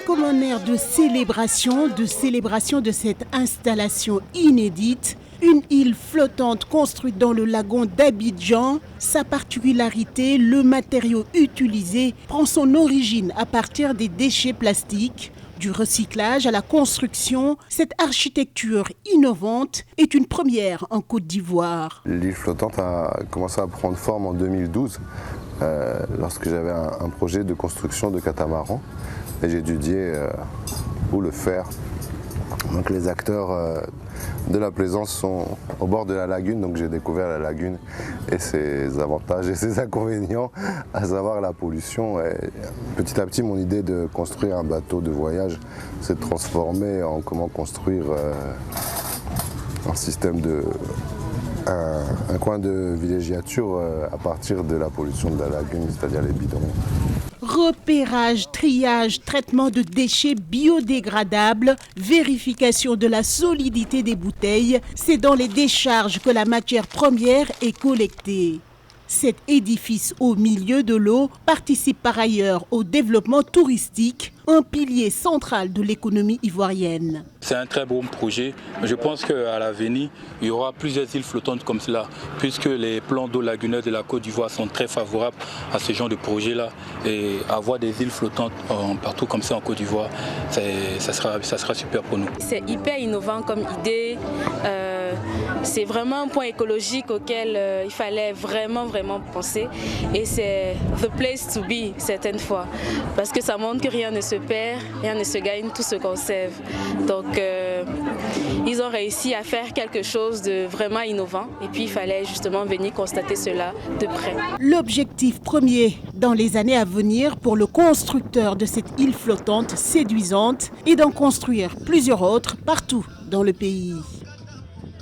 comme un air de célébration de cette installation inédite. Une île flottante construite dans le lagon d'Abidjan. Sa particularité, le matériau utilisé prend son origine à partir des déchets plastiques. Du recyclage à la construction, cette architecture innovante est une première en Côte d'Ivoire. L'île flottante a commencé à prendre forme en 2012, lorsque j'avais un projet de construction de catamaran et j'étudiais où le faire. Donc les acteurs de la plaisance sont au bord de la lagune, donc j'ai découvert la lagune et ses avantages et ses inconvénients, à savoir la pollution. Et petit à petit, mon idée de construire un bateau de voyage s'est transformée en comment construire un système un coin de villégiature à partir de la pollution de la lagune, c'est-à-dire les bidons. Repérage, triage, traitement de déchets biodégradables, vérification de la solidité des bouteilles, c'est dans les décharges que la matière première est collectée. Cet édifice au milieu de l'eau participe par ailleurs au développement touristique, un pilier central de l'économie ivoirienne. C'est un très bon projet. Je pense qu'à l'avenir, il y aura plusieurs îles flottantes comme cela, puisque les plans d'eau lagunaire de la Côte d'Ivoire sont très favorables à ce genre de projet-là. Et avoir des îles flottantes partout comme ça en Côte d'Ivoire, ça sera super pour nous. C'est hyper innovant comme idée. C'est vraiment un point écologique auquel il fallait vraiment penser. Et c'est the place to be certaines fois. Parce que ça montre que rien ne se perd, rien ne se gagne, tout se conserve. Donc ils ont réussi à faire quelque chose de vraiment innovant. Et puis il fallait justement venir constater cela de près. L'objectif premier dans les années à venir pour le constructeur de cette île flottante séduisante est d'en construire plusieurs autres partout dans le pays.